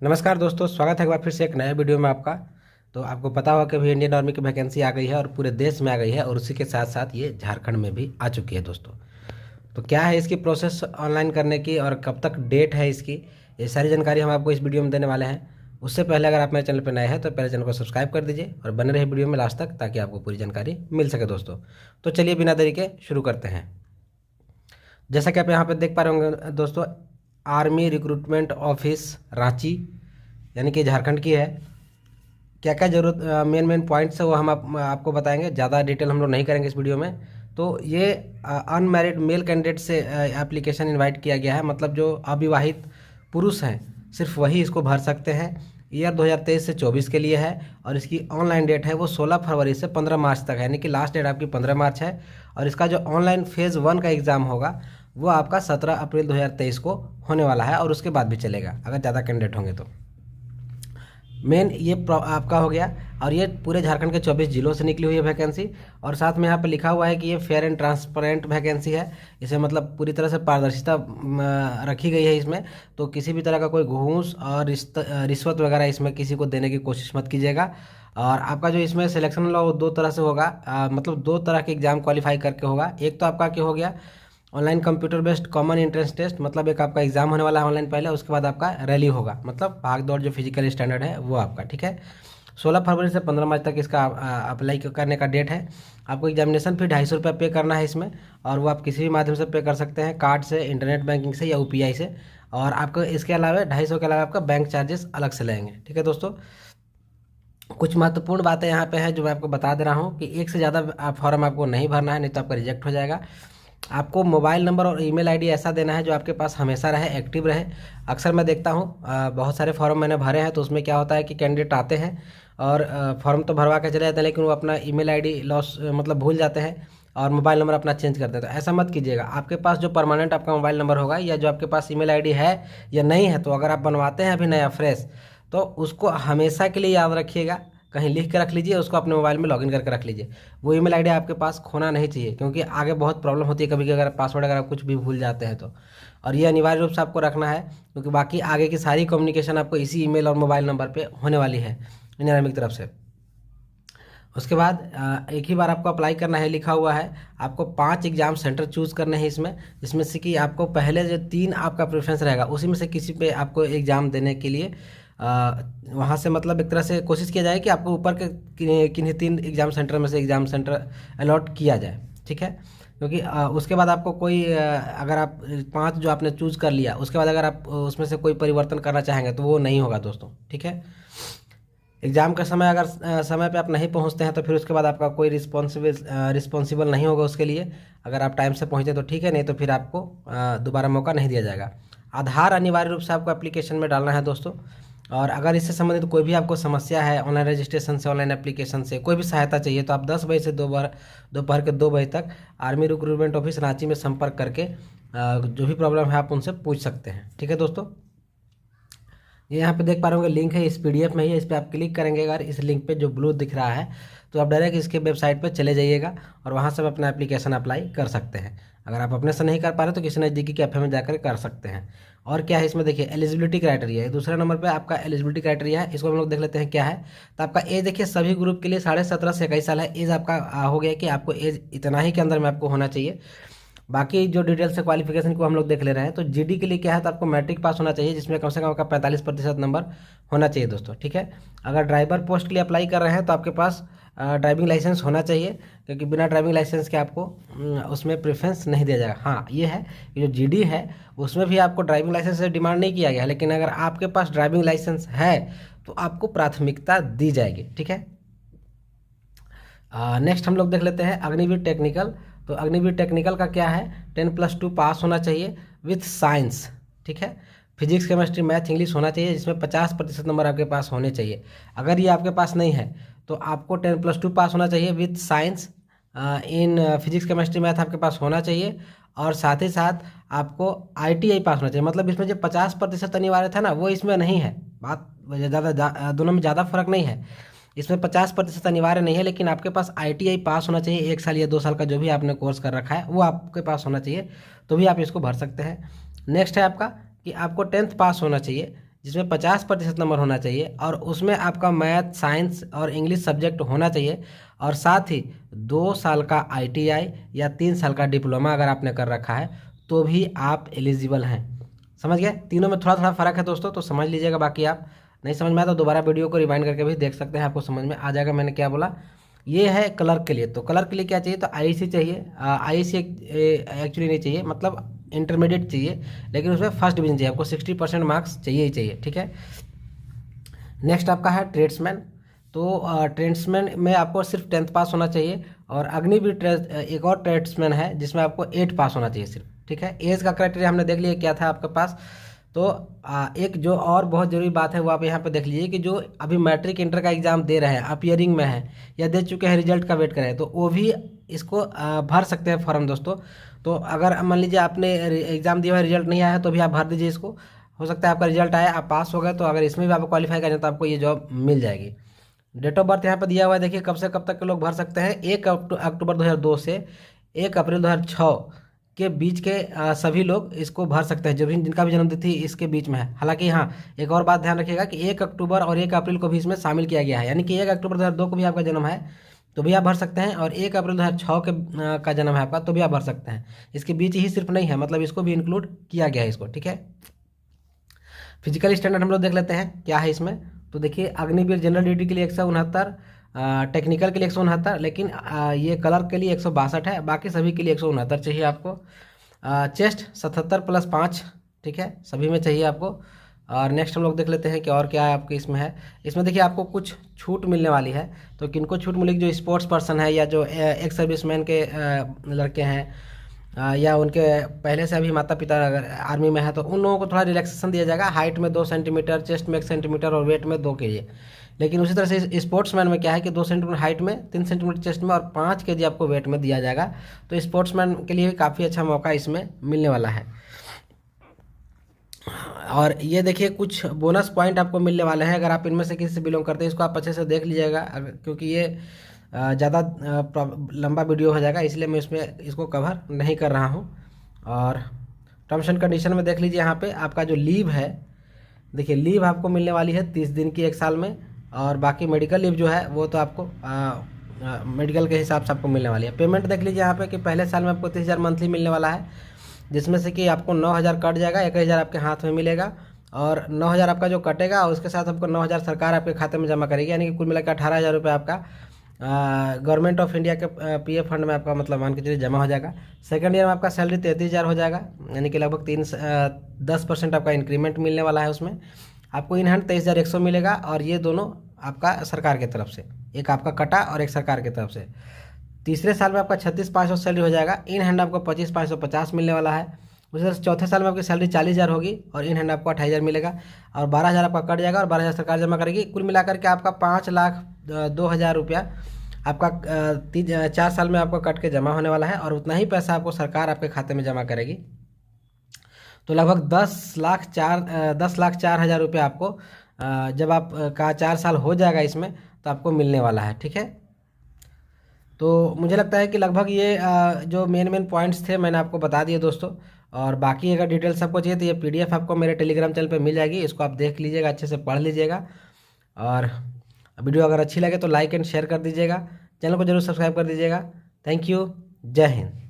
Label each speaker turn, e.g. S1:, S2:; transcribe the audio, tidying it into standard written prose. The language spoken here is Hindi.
S1: नमस्कार दोस्तों, स्वागत है एक बार फिर से एक नए वीडियो में आपका। तो आपको पता होगा कि अभी इंडियन आर्मी की वैकेंसी आ गई है और पूरे देश में आ गई है और उसी के साथ साथ ये झारखंड में भी आ चुकी है दोस्तों। तो क्या है इसकी प्रोसेस ऑनलाइन करने की और कब तक डेट है इसकी, ये सारी जानकारी हम आपको इस वीडियो में देने वाले हैं। उससे पहले अगर आप मेरे चैनल पर नए हैं तो पहले चैनल को सब्सक्राइब कर दीजिए और बने रहे वीडियो में लास्ट तक, ताकि आपको पूरी जानकारी मिल सके दोस्तों। तो चलिए बिना देरी के शुरू करते हैं। जैसा कि आप यहाँ पर देख पा रहे होंगे दोस्तों, आर्मी रिक्रूटमेंट ऑफिस रांची यानी कि झारखंड की है। क्या क्या जरूरत मेन मेन पॉइंट्स है वो हम आपको बताएंगे। ज़्यादा डिटेल हम लोग नहीं करेंगे इस वीडियो में। तो ये अनमैरिड मेल कैंडिडेट से एप्लीकेशन इनवाइट किया गया है, मतलब जो अविवाहित पुरुष हैं सिर्फ वही इसको भर सकते हैं। ईयर 2023 से 24 के लिए है और इसकी ऑनलाइन डेट है वो 16 फरवरी से 15 मार्च तक है, यानी कि लास्ट डेट आपकी 15 मार्च है। और इसका जो ऑनलाइन फेज़ 1 का एग्ज़ाम होगा वो आपका 17 अप्रैल 2023 को होने वाला है और उसके बाद भी चलेगा अगर ज़्यादा कैंडिडेट होंगे तो। मेन ये आपका हो गया और ये पूरे झारखंड के 24 जिलों से निकली हुई है वैकेंसी। और साथ में यहाँ पे लिखा हुआ है कि ये फेयर एंड ट्रांसपेरेंट वैकेंसी है। इसे मतलब पूरी तरह से पारदर्शिता रखी गई है इसमें। तो किसी भी तरह का कोई घूस और रिश्वत वगैरह इसमें किसी को देने की कोशिश मत कीजिएगा। और आपका जो इसमें सिलेक्शन होगा वो दो तरह से होगा, मतलब दो तरह के एग्जाम क्वालिफाई करके होगा। एक तो आपका क्या हो गया, online computer based common entrance test, मतलब एक आपका एग्जाम होने वाला है ऑनलाइन पहले, उसके बाद आपका रैली होगा, मतलब भाग दौड़ जो फिजिकल स्टैंडर्ड है वो आपका, ठीक है। 16 फरवरी से 15 मार्च तक इसका अप्लाई करने का डेट है। आपको एग्जामिनेशन फी 250 रुपये पे करना है इसमें, और वो आप किसी भी माध्यम से पे कर सकते हैं, कार्ड से, इंटरनेट बैंकिंग से या UPI से। और आपको इसके अलावा 250 के अलावा आपका बैंक चार्जेस अलग से लेंगे, ठीक है दोस्तों। कुछ महत्वपूर्ण बातें यहाँ पे हैं जो मैं आपको बता दे रहा हूँ कि एक से ज़्यादा फॉर्म आपको नहीं भरना है, नहीं तो आपका रिजेक्ट हो जाएगा। आपको मोबाइल नंबर और ईमेल आईडी ऐसा देना है जो आपके पास हमेशा रहे, एक्टिव रहे। अक्सर मैं देखता हूँ बहुत सारे फॉर्म मैंने भरे हैं, तो उसमें क्या होता है कि कैंडिडेट आते हैं और फॉर्म तो भरवा के चले जाते हैं, लेकिन वो अपना ईमेल आईडी लॉस मतलब भूल जाते हैं और मोबाइल नंबर अपना चेंज कर देते हैं। तो ऐसा मत कीजिएगा। आपके पास जो परमानेंट आपका मोबाइल नंबर होगा या जो आपके पास ईमेल आईडी है या नहीं है, तो अगर आप बनवाते हैं अभी नया फ्रेश, तो उसको हमेशा के लिए याद रखिएगा, कहीं लिख के रख लीजिए, उसको अपने मोबाइल में लॉगिन करके रख लीजिए। वो ईमेल आईडी आपके पास खोना नहीं चाहिए, क्योंकि आगे बहुत प्रॉब्लम होती है कभी कि अगर पासवर्ड अगर आप कुछ भी भूल जाते हैं तो। और ये अनिवार्य रूप से आपको रखना है, क्योंकि बाकी आगे की सारी कम्युनिकेशन आपको इसी ईमेल और मोबाइल नंबर पे होने वाली है इंडियन आर्मी की तरफ से। उसके बाद एक ही बार आपको अप्लाई करना है, लिखा हुआ है। आपको 5 एग्जाम सेंटर चूज़ करने हैं इसमें, जिसमें से कि आपको पहले जो 3 आपका प्रेफरेंस रहेगा उसी में से किसी पे आपको एग्ज़ाम देने के लिए वहाँ से मतलब एक तरह से कोशिश किया जाए कि आपको ऊपर के किन्हीं 3 एग्ज़ाम सेंटर में से एग्ज़ाम सेंटर अलॉट किया जाए, ठीक है। क्योंकि उसके बाद आपको कोई अगर आप 5 जो आपने चूज़ कर लिया, उसके बाद अगर आप उसमें से कोई परिवर्तन करना चाहेंगे तो वो नहीं होगा दोस्तों, ठीक है। एग्ज़ाम का समय अगर समय पे आप नहीं पहुंचते हैं तो फिर उसके बाद आपका कोई रिस्पॉन्सिबल नहीं होगा उसके लिए। अगर आप टाइम से पहुंचे तो ठीक है, नहीं तो फिर आपको दोबारा मौका नहीं दिया जाएगा। आधार अनिवार्य रूप से आपको एप्लीकेशन में डालना है दोस्तों। और अगर इससे संबंधित कोई भी आपको समस्या है, ऑनलाइन रजिस्ट्रेशन से, ऑनलाइन एप्लीकेशन से कोई भी सहायता चाहिए, तो आप 10 बजे से दोपहर के 2 बजे तक आर्मी रिक्रूटमेंट ऑफिस रांची में संपर्क करके जो भी प्रॉब्लम है आप उनसे पूछ सकते हैं, ठीक है दोस्तों। ये यहाँ पे देख पा रहे होंगे लिंक है, इस PDF में ही है, इस पर आप क्लिक करेंगे। अगर इस लिंक पे जो ब्लू दिख रहा है तो आप डायरेक्ट इसके वेबसाइट पे चले जाइएगा और वहाँ से अपना एप्लीकेशन अप्लाई कर सकते हैं। अगर आप अपने से नहीं कर पा रहे तो किसी नज़दीकी कैफे में जाकर कर सकते हैं। और क्या है इसमें देखिए, एलिजिबिलिटी क्राइटेरिया है। दूसरे नंबर पर आपका एलिजिबिलिटी क्राइटेरिया है, इसको हम लोग देख लेते हैं क्या है। तो आपका एज देखिए, सभी ग्रुप के लिए 17.5 से 21 साल है एज आपका हो गया कि आपको एज इतना ही के अंदर में आपको होना चाहिए। बाकी जो डिटेल्स है क्वालिफिकेशन को हम लोग देख ले रहे हैं। तो GD के लिए क्या है, तो आपको मैट्रिक पास होना चाहिए, जिसमें कम से कम आपका 45% नंबर होना चाहिए दोस्तों, ठीक है। अगर ड्राइवर पोस्ट के लिए अप्लाई कर रहे हैं तो आपके पास ड्राइविंग लाइसेंस होना चाहिए, क्योंकि बिना ड्राइविंग लाइसेंस के आपको उसमें प्रेफरेंस नहीं दिया जाएगा। हाँ ये है कि जो GD है उसमें भी आपको ड्राइविंग लाइसेंस से डिमांड नहीं किया गया, लेकिन अगर आपके पास ड्राइविंग लाइसेंस है तो आपको प्राथमिकता दी जाएगी, ठीक है। नेक्स्ट हम लोग देख लेते हैं अग्निवीर टेक्निकल। तो अग्निवीर टेक्निकल का क्या है, 10+2 पास होना चाहिए विथ साइंस, ठीक है। फिजिक्स, केमिस्ट्री, मैथ, इंग्लिश होना चाहिए, जिसमें 50% नंबर आपके पास होने चाहिए। अगर ये आपके पास नहीं है तो आपको 10+2 पास होना चाहिए with science in physics, chemistry, math आपके पास होना चाहिए। और साथ ही साथ आपको ITI पास होना चाहिए। मतलब इसमें जो 50% अनिवार्य था ना, वो इसमें नहीं है। बात ज़्यादा दोनों में ज़्यादा फर्क नहीं है। इसमें 50% अनिवार्य नहीं है, लेकिन आपके पास ITI पास होना चाहिए, 1 साल या 2 साल का जो भी आपने कोर्स कर रखा है वो आपके पास होना चाहिए, तो भी आप इसको भर सकते हैं। नेक्स्ट है आपका कि आपको 10th पास होना चाहिए जिसमें 50% नंबर होना चाहिए, और उसमें आपका मैथ, साइंस और इंग्लिश सब्जेक्ट होना चाहिए, और साथ ही 2 साल का ITI या 3 साल का डिप्लोमा अगर आपने कर रखा है तो भी आप एलिजिबल हैं। समझ गए? तीनों में थोड़ा थोड़ा फ़र्क है दोस्तों, तो समझ लीजिएगा। बाकी आप नहीं समझ में आया तो दोबारा वीडियो को रिवाइंड करके भी देख सकते हैं, आपको समझ में आ जाएगा मैंने क्या बोला। ये है क्लर्क के लिए। तो क्लर्क के लिए क्या चाहिए? तो IEC चाहिए। IEC एक्चुअली नहीं चाहिए, मतलब इंटरमीडिएट चाहिए, लेकिन उसमें फर्स्ट डिवीजन चाहिए आपको। 60% मार्क्स चाहिए ही चाहिए, ठीक है। नेक्स्ट आपका है ट्रेड्समैन। तो ट्रेड्समैन में आपको सिर्फ 10th पास होना चाहिए, और अग्निवीर एक और ट्रेड्समैन है जिसमें आपको 8 पास होना चाहिए सिर्फ, ठीक है। एज का क्राइटेरिया हमने देख लिया क्या था आपके पास। तो एक जो और बहुत ज़रूरी बात है वो आप यहाँ पे देख लीजिए कि जो अभी मैट्रिक इंटर का एग्ज़ाम दे रहे हैं, अपियरिंग में है या दे चुके हैं, रिजल्ट का वेट कर रहे हैं, तो वो भी इसको भर सकते हैं फॉर्म दोस्तों। तो अगर मान लीजिए आपने एग्ज़ाम दिया है, रिजल्ट नहीं आया है, तो भी आप भर दीजिए इसको। हो सकता है आपका रिजल्ट आया, आप पास हो गए, तो अगर इसमें भी आप क्वालिफाई करें तो आपको ये जॉब मिल जाएगी। डेट ऑफ बर्थ यहाँ पर दिया हुआ है, देखिए कब से कब तक के लोग भर सकते हैं। 1 अक्टूबर 2002 से 1 अप्रैल 2006 के बीच के सभी लोग इसको भर सकते हैं, जो भी जिनका भी जन्मतिथि इसके बीच में है। हालांकि हाँ, एक और बात ध्यान रखिएगा कि 1 अक्टूबर और 1 अप्रैल को भी इसमें शामिल किया गया है, यानी कि 1 अक्टूबर 2002 को भी आपका जन्म है तो भी आप भर सकते हैं, और 1 अप्रैल 2006 का जन्म है आपका तो भी आप भर सकते हैं। इसके बीच ही सिर्फ नहीं है, मतलब इसको भी इंक्लूड किया गया है इसको, ठीक है। फिजिकल स्टैंडर्ड हम लोग देख लेते हैं क्या है इसमें। तो देखिए, अग्निवीर जनरल ड्यूटी के लिए 169, टेक्निकल के लिए 169, लेकिन ये कलर के लिए 162 है, बाकी सभी के लिए 169 चाहिए आपको। चेस्ट 77+5, ठीक है, सभी में चाहिए आपको। और नेक्स्ट हम लोग देख लेते हैं कि और क्या है आपके इसमें है। इसमें देखिए आपको कुछ छूट मिलने वाली है। तो किनको छूट मिलेगी? जो स्पोर्ट्स पर्सन है, या जो एक्स सर्विसमैन के लड़के हैं, या उनके पहले से अभी माता पिता अगर आर्मी में है, तो उन लोगों को थोड़ा रिलैक्सेशन दिया जाएगा। हाइट में 2 सेंटीमीटर, चेस्ट में 1 सेंटीमीटर और वेट में 2 kg। लेकिन उसी तरह से स्पोर्ट्समैन में क्या है कि 2 सेंटीमीटर हाइट में, 3 सेंटीमीटर चेस्ट में और 5 kg आपको वेट में दिया जाएगा। तो स्पोर्ट्समैन के लिए भी काफ़ी अच्छा मौका इसमें मिलने वाला है। और ये देखिए कुछ बोनस पॉइंट आपको मिलने वाले हैं अगर आप इनमें से किसी से बिलोंग करते हैं। इसको आप अच्छे से देख लीजिएगा, क्योंकि ये ज़्यादा लंबा वीडियो हो जाएगा, इसलिए मैं इसमें इसको कवर नहीं कर रहा हूँ। और टर्म्स एंड कंडीशन में देख लीजिए, यहाँ पे आपका जो लीव है, देखिए लीव आपको मिलने वाली है 30 दिन की 1 साल में, और बाकी मेडिकल लीव जो है वो तो आपको मेडिकल के हिसाब से आपको मिलने वाली है। पेमेंट देख लीजिए यहाँ पे कि पहले साल में आपको 30,000 मंथली मिलने वाला है, जिसमें से कि आपको 9,000 कट जाएगा, 1,000 आपके हाथ में मिलेगा, और 9,000 आपका जो कटेगा और उसके साथ आपको 9,000 सरकार आपके खाते में जमा करेगी, यानी कि कुल मिलाकर 18,000 रुपये आपका गवर्नमेंट ऑफ इंडिया के PF फंड में आपका, मतलब मान के चलिए, जमा हो जाएगा। सेकंड ईयर में आपका सैलरी 33,000 हो जाएगा, यानी कि लगभग 10% आपका इंक्रीमेंट मिलने वाला है। उसमें आपको इन हैंड 23,100 मिलेगा, और ये दोनों आपका सरकार की तरफ से, एक आपका कटा और एक सरकार की तरफ से। तीसरे साल में आपका 36,500 सैलरी हो जाएगा, इन हैंड आपको 25,550 मिलने वाला है। उसी तरह चौथे साल में आपकी सैलरी 40,000 होगी, और इन हैंड आपको 28,000 मिलेगा, और 12,000 आपका कट जाएगा और 12,000 सरकार जमा करेगी। कुल मिलाकर के आपका 5,02,000 रुपया आपका 4 साल में आपको कट के जमा होने वाला है, और उतना ही पैसा आपको सरकार आपके खाते में जमा करेगी। तो लगभग 10,04,000 रुपये आपको जब आप का 4 साल हो जाएगा इसमें, तो आपको मिलने वाला है, ठीक है। तो मुझे लगता है कि लगभग ये जो मेन पॉइंट्स थे मैंने आपको बता दिए दोस्तों। और बाकी अगर डिटेल्स आपको चाहिए तो ये PDF आपको मेरे टेलीग्राम चैनल पे मिल जाएगी, इसको आप देख लीजिएगा, अच्छे से पढ़ लीजिएगा। और वीडियो अगर अच्छी लगे तो लाइक एंड शेयर कर दीजिएगा, चैनल को जरूर सब्सक्राइब कर दीजिएगा। थैंक यू, जय हिंद।